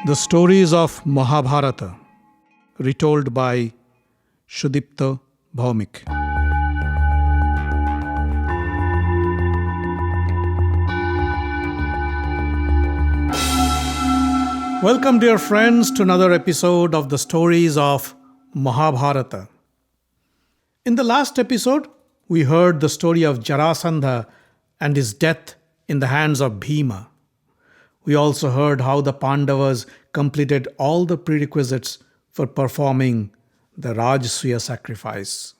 The stories of Mahabharata, retold by Sudipta Bhawmik. Welcome, dear friends, to another episode of the stories of Mahabharata. In the last episode, we heard the story of Jarasandha and his death in the hands of Bhima. We also heard how the Pandavas completed all the prerequisites for performing the Rajasuya sacrifice.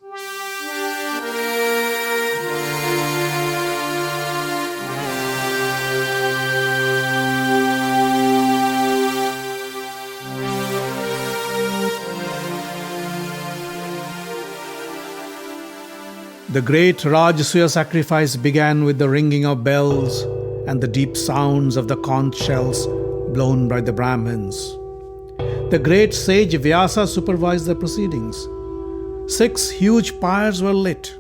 The great Rajasuya sacrifice began with the ringing of bells and the deep sounds of the conch shells blown by the Brahmins. The great sage Vyasa supervised the proceedings. 6 huge pyres were lit.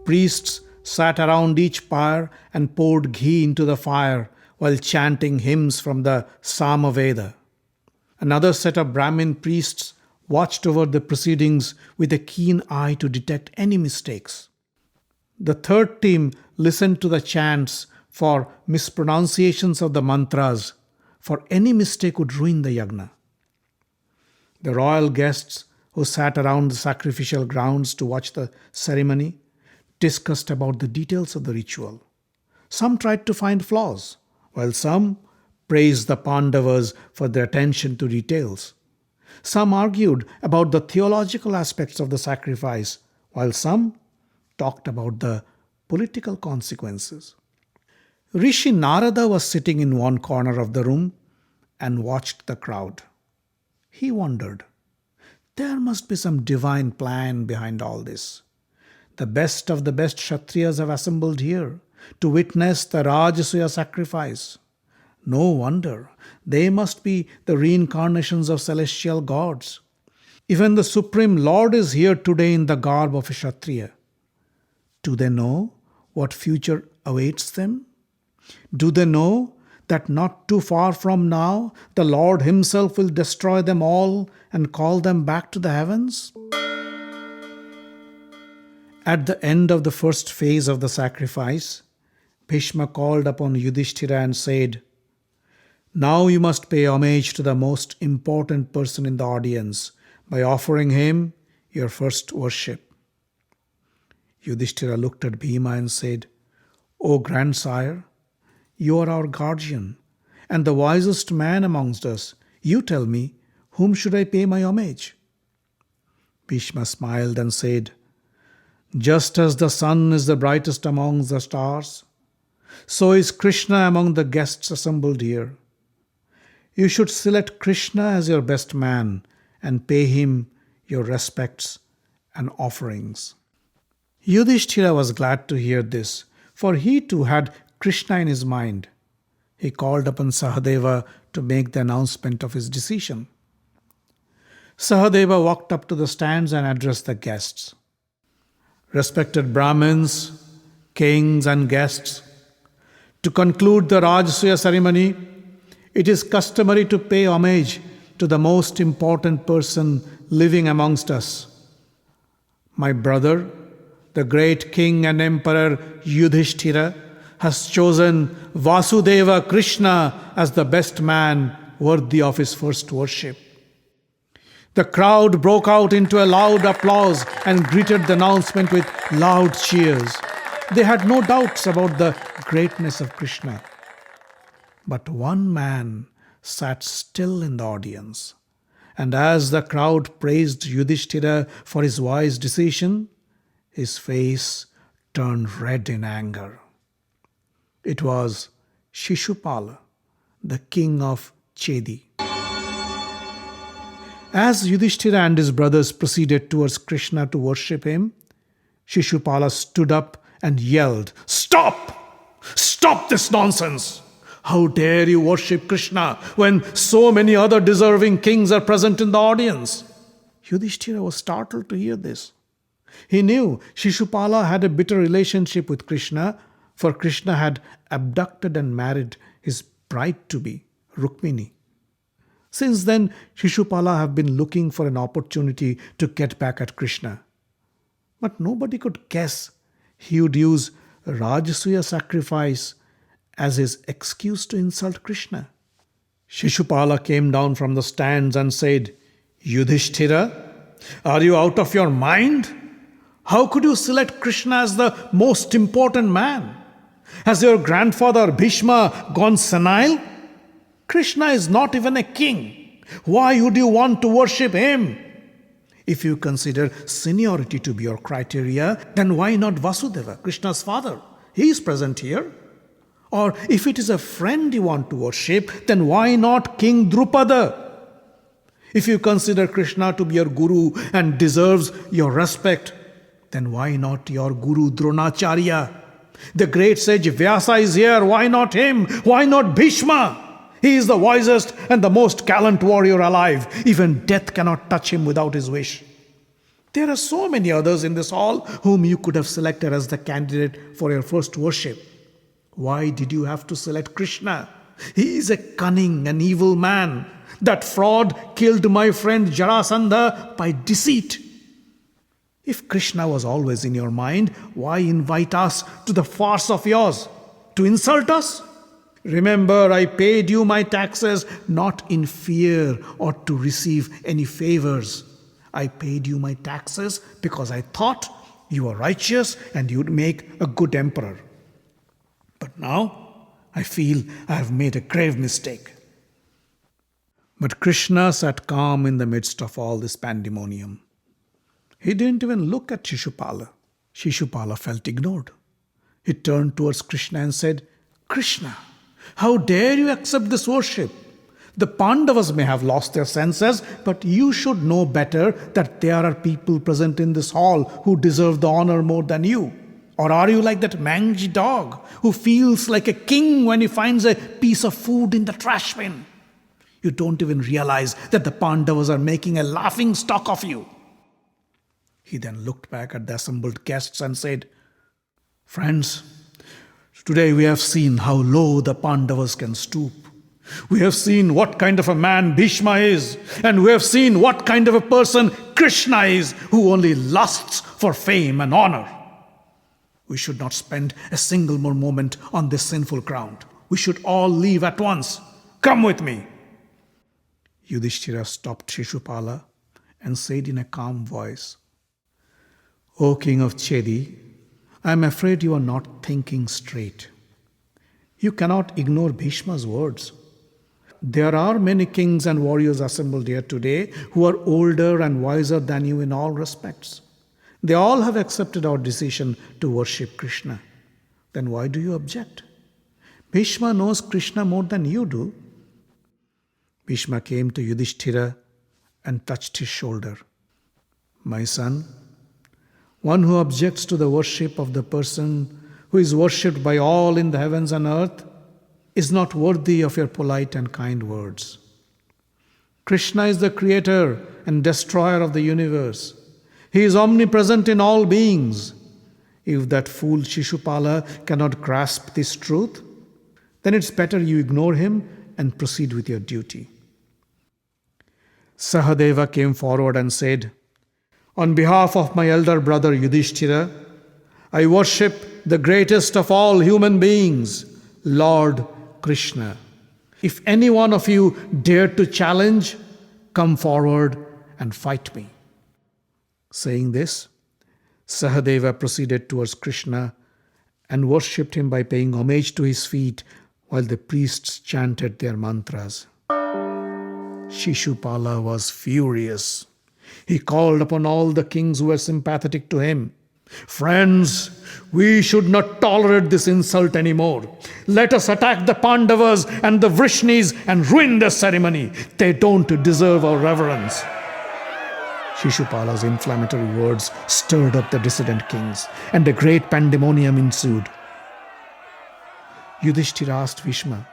Priests sat around each pyre and poured ghee into the fire while chanting hymns from the Samaveda. Another set of Brahmin priests watched over the proceedings with a keen eye to detect any mistakes. The third team listened to the chants for mispronunciations of the mantras, for any mistake would ruin the yagna. The royal guests who sat around the sacrificial grounds to watch the ceremony discussed about the details of the ritual. Some tried to find flaws, while some praised the Pandavas for their attention to details. Some argued about the theological aspects of the sacrifice, while some talked about the political consequences. Rishi Narada was sitting in one corner of the room and watched the crowd. He wondered, there must be some divine plan behind all this. The best of the best Kshatriyas have assembled here to witness the Rajasuya sacrifice. No wonder, they must be the reincarnations of celestial gods. Even the Supreme Lord is here today in the garb of a Kshatriya. Do they know what future awaits them? Do they know that not too far from now, the Lord Himself will destroy them all and call them back to the heavens? At the end of the first phase of the sacrifice, Bhishma called upon Yudhistira and said, "Now you must pay homage to the most important person in the audience by offering him your first worship." Yudhistira looked at Bhima and said, "O grandsire, you are our guardian and the wisest man amongst us. You tell me, whom should I pay my homage?" Bhishma smiled and said, "Just as the sun is the brightest among the stars, so is Krishna among the guests assembled here. You should select Krishna as your best man and pay him your respects and offerings." Yudhishthira was glad to hear this, for he too had Krishna in his mind. He called upon Sahadeva to make the announcement of his decision. Sahadeva walked up to the stands and addressed the guests. "Respected Brahmins, kings and guests, to conclude the Rajasuya ceremony, it is customary to pay homage to the most important person living amongst us. My brother, the great king and emperor Yudhishthira, has chosen Vasudeva Krishna as the best man worthy of his first worship." The crowd broke out into a loud applause and greeted the announcement with loud cheers. They had no doubts about the greatness of Krishna. But one man sat still in the audience, and as the crowd praised Yudhishthira for his wise decision, his face turned red in anger. It was Sishupala, the king of Chedi. As Yudhishthira and his brothers proceeded towards Krishna to worship him, Sishupala stood up and yelled, "Stop! Stop this nonsense! How dare you worship Krishna when so many other deserving kings are present in the audience?" Yudhishthira was startled to hear this. He knew Sishupala had a bitter relationship with Krishna, for Krishna had abducted and married his bride-to-be, Rukmini. Since then, Shishupala have been looking for an opportunity to get back at Krishna. But nobody could guess he would use Rajasuya sacrifice as his excuse to insult Krishna. Shishupala came down from the stands and said, Yudhistira, are you out of your mind? How could you select Krishna as the most important man? Has your grandfather Bhishma gone senile? Krishna is not even a king. Why would you want to worship him? If you consider seniority to be your criteria, then why not Vasudeva, Krishna's father? He is present here. Or if it is a friend you want to worship, then why not King Drupada? If you consider Krishna to be your guru and deserves your respect, then why not your guru Dronacharya? The great sage Vyasa is here, why not him? Why not Bhishma? He is the wisest and the most gallant warrior alive. Even death cannot touch him without his wish. There are so many others in this hall whom you could have selected as the candidate for your first worship. Why did you have to select Krishna? He is a cunning and evil man. That fraud killed my friend Jarasandha by deceit. If Krishna was always in your mind, why invite us to the farce of yours? To insult us? Remember, I paid you my taxes not in fear or to receive any favors. I paid you my taxes because I thought you were righteous and you'd make a good emperor. But now, I feel I have made a grave mistake. But Krishna sat calm in the midst of all this pandemonium. He didn't even look at Shishupala. Shishupala felt ignored. He turned towards Krishna and said, Krishna, how dare you accept this worship? The Pandavas may have lost their senses, but you should know better that there are people present in this hall who deserve the honor more than you. Or are you like that mangy dog who feels like a king when he finds a piece of food in the trash bin? You don't even realize that the Pandavas are making a laughing stock of you. He then looked back at the assembled guests and said, Friends, today we have seen how low the Pandavas can stoop. We have seen what kind of a man Bhishma is, and we have seen what kind of a person Krishna is, who only lusts for fame and honor. We should not spend a single more moment on this sinful ground. We should all leave at once. Come with me. Yudhistira stopped Sishupala and said in a calm voice, O King of Chedi, I am afraid you are not thinking straight. You cannot ignore Bhishma's words. There are many kings and warriors assembled here today who are older and wiser than you in all respects. They all have accepted our decision to worship Krishna. Then why do you object? Bhishma knows Krishna more than you do. Bhishma came to Yudhishthira and touched his shoulder. My son, one who objects to the worship of the person who is worshipped by all in the heavens and earth is not worthy of your polite and kind words. Krishna is the creator and destroyer of the universe. He is omnipresent in all beings. If that fool Shishupala cannot grasp this truth, then it's better you ignore him and proceed with your duty. Sahadeva came forward and said, On behalf of my elder brother Yudhishthira, I worship the greatest of all human beings, Lord Krishna. If any one of you dare to challenge, come forward and fight me. Saying this, Sahadeva proceeded towards Krishna and worshipped him by paying homage to his feet while the priests chanted their mantras. Shishupala was furious. He called upon all the kings who were sympathetic to him. Friends, we should not tolerate this insult anymore. Let us attack the Pandavas and the Vrishnis and ruin their ceremony. They don't deserve our reverence. Shishupala's inflammatory words stirred up the dissident kings, and a great pandemonium ensued. Yudhishthira asked Bhishma,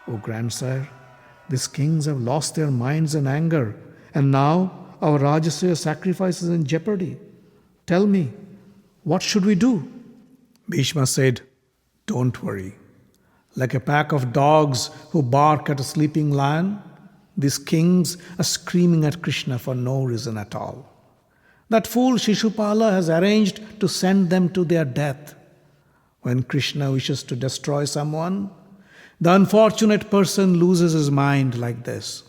O grandsire, these kings have lost their minds in anger, and now our Rajasuya sacrifice is in jeopardy. Tell me, what should we do? Bhishma said, Don't worry. Like a pack of dogs who bark at a sleeping lion, These kings are screaming at Krishna for no reason at all. That fool Sishupala has arranged to send them to their death. When Krishna wishes to destroy someone, the unfortunate person loses his mind like this.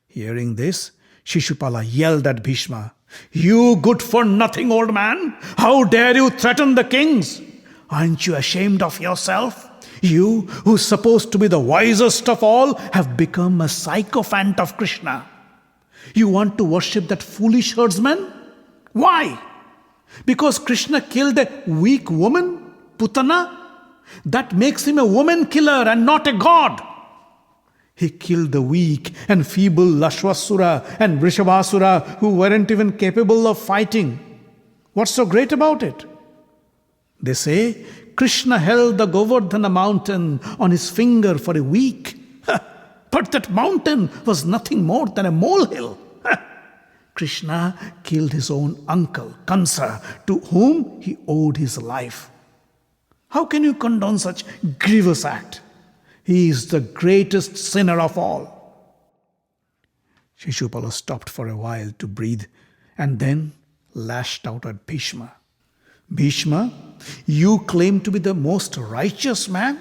Hearing this, Sishupala yelled at Bhishma, "You good-for-nothing old man! How dare you threaten the kings? Aren't you ashamed of yourself? You, who's supposed to be the wisest of all, have become a sycophant of Krishna. You want to worship that foolish herdsman? Why? Because Krishna killed a weak woman, Putana? That makes him a woman killer and not a god. He killed the weak and feeble Lashvasura and Vrishabhasura who weren't even capable of fighting. What's so great about it? They say Krishna held the Govardhana mountain on his finger for a week. But that mountain was nothing more than a molehill. Krishna killed his own uncle, Kansa, to whom he owed his life. How can you condone such grievous act? He is the greatest sinner of all." Shishupala stopped for a while to breathe and then lashed out at Bhishma. "Bhishma, you claim to be the most righteous man?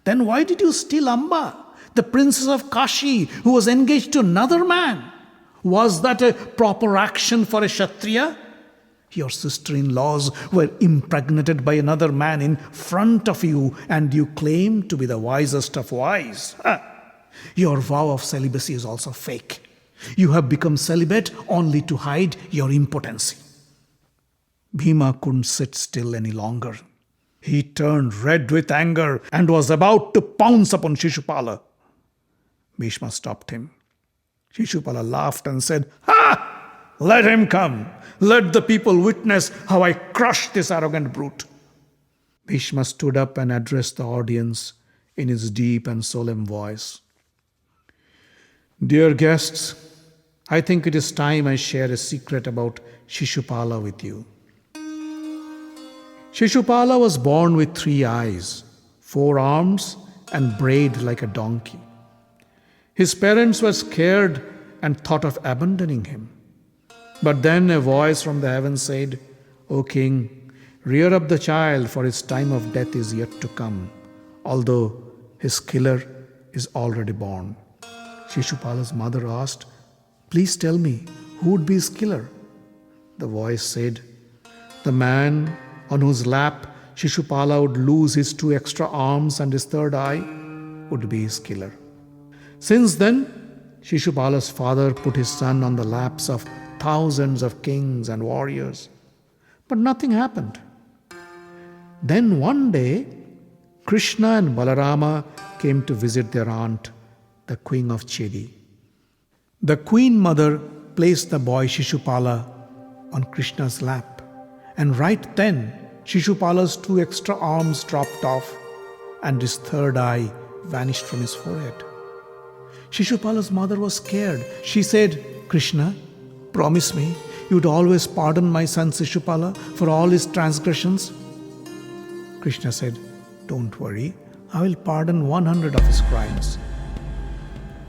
Then why did you steal Amba, the princess of Kashi, who was engaged to another man? Was that a proper action for a Kshatriya? Your sister-in-laws were impregnated by another man in front of you, and you claim to be the wisest of wise. Your vow of celibacy is also fake. You have become celibate only to hide your impotency." Bhima couldn't sit still any longer. He turned red with anger and was about to pounce upon Shishupala. Bhishma stopped him. Shishupala laughed and said, "Ha! Let him come. Let the people witness how I crush this arrogant brute." Bhishma stood up and addressed the audience in his deep and solemn voice. "Dear guests, I think it is time I share a secret about Shishupala with you. Shishupala was born with 3 eyes, 4 arms, and brayed like a donkey. His parents were scared and thought of abandoning him. But then a voice from the heavens said, "O king, rear up the child, for his time of death is yet to come, although his killer is already born." Shishupala's mother asked, "Please tell me, who would be his killer?" The voice said, "The man on whose lap Shishupala would lose his 2 extra arms and his 3rd eye would be his killer." Since then, Shishupala's father put his son on the laps of thousands of kings and warriors. But nothing happened. Then one day, Krishna and Balarama came to visit their aunt, the Queen of Chedi. The queen mother placed the boy Shishupala on Krishna's lap, and right then Shishupala's 2 extra arms dropped off and his 3rd eye vanished from his forehead. Shishupala's mother was scared. She said, "Krishna, promise me you'd always pardon my son Shishupala for all his transgressions." Krishna said, "Don't worry, I will pardon 100 of his crimes."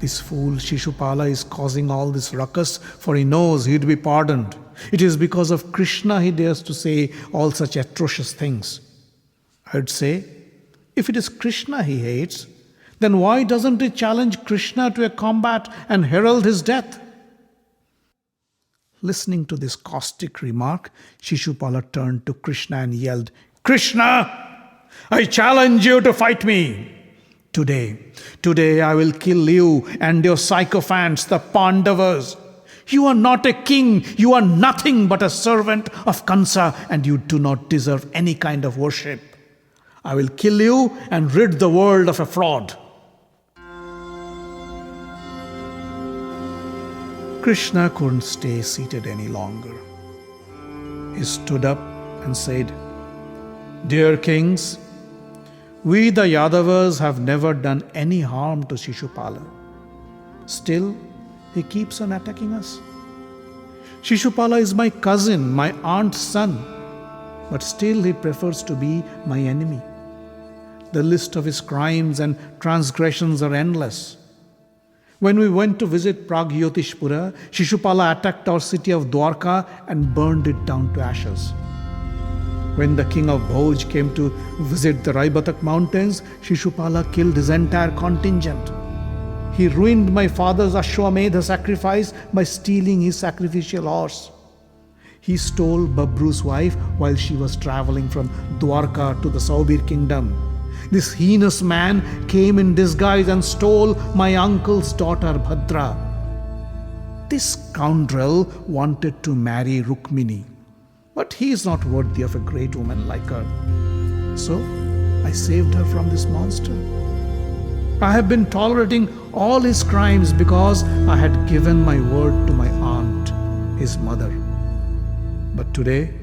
This fool Shishupala is causing all this ruckus, for he knows he'd be pardoned. It is because of Krishna he dares to say all such atrocious things. I'd say, if it is Krishna he hates, then why doesn't he challenge Krishna to a combat and herald his death? Listening to this caustic remark, Shishupala turned to Krishna and yelled, "Krishna, I challenge you to fight me. Today I will kill you and your sycophants, the Pandavas. You are not a king, you are nothing but a servant of Kansa, and you do not deserve any kind of worship. I will kill you and rid the world of a fraud." Krishna couldn't stay seated any longer. He stood up and said, "Dear kings, we the Yadavas have never done any harm to Shishupala. Still, he keeps on attacking us. Shishupala is my cousin, my aunt's son, but still he prefers to be my enemy. The list of his crimes and transgressions are endless. When we went to visit Yudhistira, Shishupala attacked our city of Dwarka and burned it down to ashes. When the king of Bhoj came to visit the Raibatak mountains, Shishupala killed his entire contingent. He ruined my father's Ashwamedha sacrifice by stealing his sacrificial horse. He stole Babru's wife while she was traveling from Dwarka to the Saubir kingdom. This heinous man came in disguise and stole my uncle's daughter Bhadra. This scoundrel wanted to marry Rukmini, but he is not worthy of a great woman like her. So I saved her from this monster. I have been tolerating all his crimes because I had given my word to my aunt, his mother. But today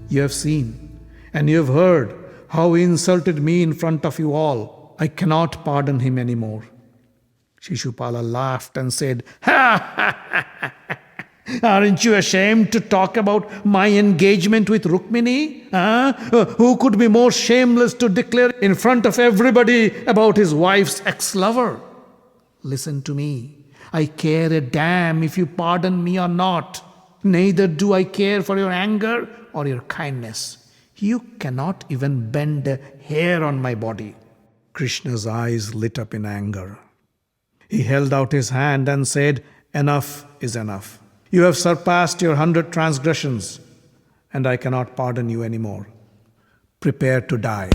you have seen and you have heard how he insulted me in front of you all. I cannot pardon him anymore. Shishupala laughed and said, "Ha ha ha ha! Aren't you ashamed to talk about my engagement with Rukmini? Who could be more shameless to declare in front of everybody about his wife's ex-lover? Listen to me. I care a damn if you pardon me or not. Neither do I care for your anger or your kindness. You cannot even bend a hair on my body." Krishna's eyes lit up in anger. He held out his hand and said, "Enough is enough. You have surpassed your 100 transgressions, and I cannot pardon you anymore. Prepare to die."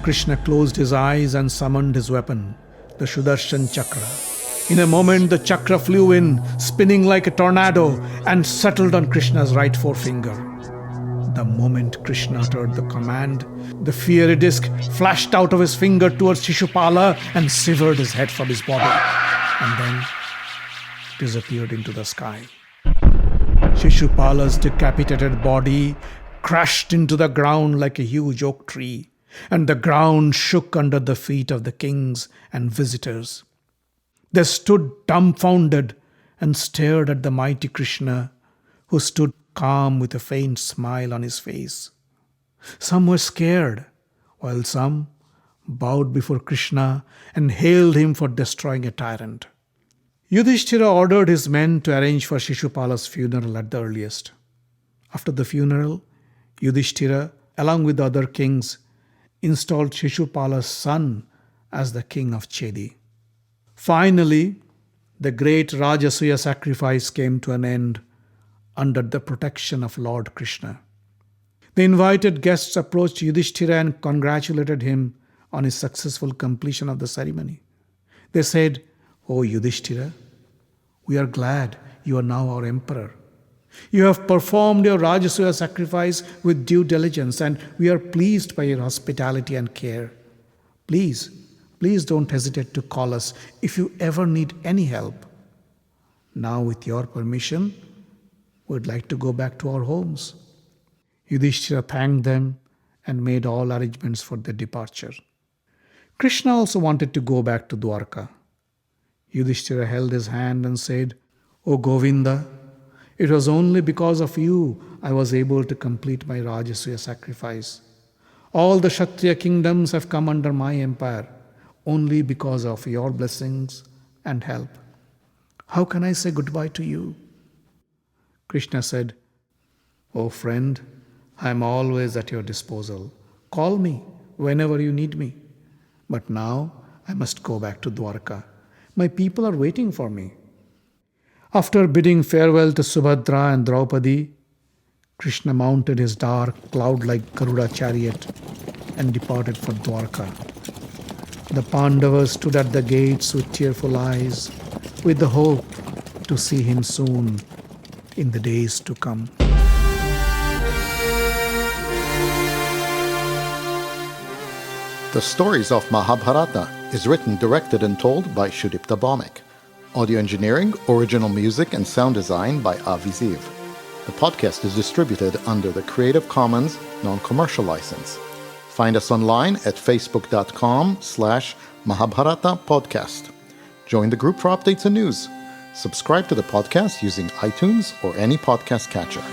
Krishna closed his eyes and summoned his weapon, the Sudarshana Chakra. In a moment, the chakra flew in, spinning like a tornado, and settled on Krishna's right forefinger. The moment Krishna uttered the command, the fiery disc flashed out of his finger towards Shishupala and severed his head from his body, and then disappeared into the sky. Shishupala's decapitated body crashed into the ground like a huge oak tree, and the ground shook under the feet of the kings and visitors. They stood dumbfounded and stared at the mighty Krishna, who stood calm with a faint smile on his face. Some were scared, while some bowed before Krishna and hailed him for destroying a tyrant. Yudhistira ordered his men to arrange for Shishupala's funeral at the earliest. After the funeral, Yudhistira, along with the other kings, installed Shishupala's son as the King of Chedi. Finally, the great Rajasuya sacrifice came to an end under the protection of Lord Krishna. The invited guests approached Yudhistira and congratulated him on his successful completion of the ceremony. They said, "O Yudhistira, we are glad you are now our emperor. You have performed your Rajasuya sacrifice with due diligence, and we are pleased by your hospitality and care. Please don't hesitate to call us if you ever need any help. Now, with your permission, we'd like to go back to our homes." Yudhishthira thanked them and made all arrangements for their departure. Krishna also wanted to go back to Dwarka. Yudhishthira held his hand and said, "O Govinda, it was only because of you I was able to complete my Rajasuya sacrifice. All the Kshatriya kingdoms have come under my empire only because of your blessings and help. How can I say goodbye to you?" Krishna said, "O friend, I am always at your disposal. Call me whenever you need me. But now I must go back to Dwarka. My people are waiting for me." After bidding farewell to Subhadra and Draupadi, Krishna mounted his dark, cloud-like Garuda chariot and departed for Dwarka. The Pandavas stood at the gates with tearful eyes, with the hope to see him soon in the days to come. The Stories of Mahabharata is written, directed, and told by Sudipta Bhawmik. Audio engineering, original music, and sound design by Avi Ziv. The podcast is distributed under the Creative Commons non-commercial license. Find us online at facebook.com/Mahabharata Podcast. Join the group for updates and news. Subscribe to the podcast using iTunes or any podcast catcher.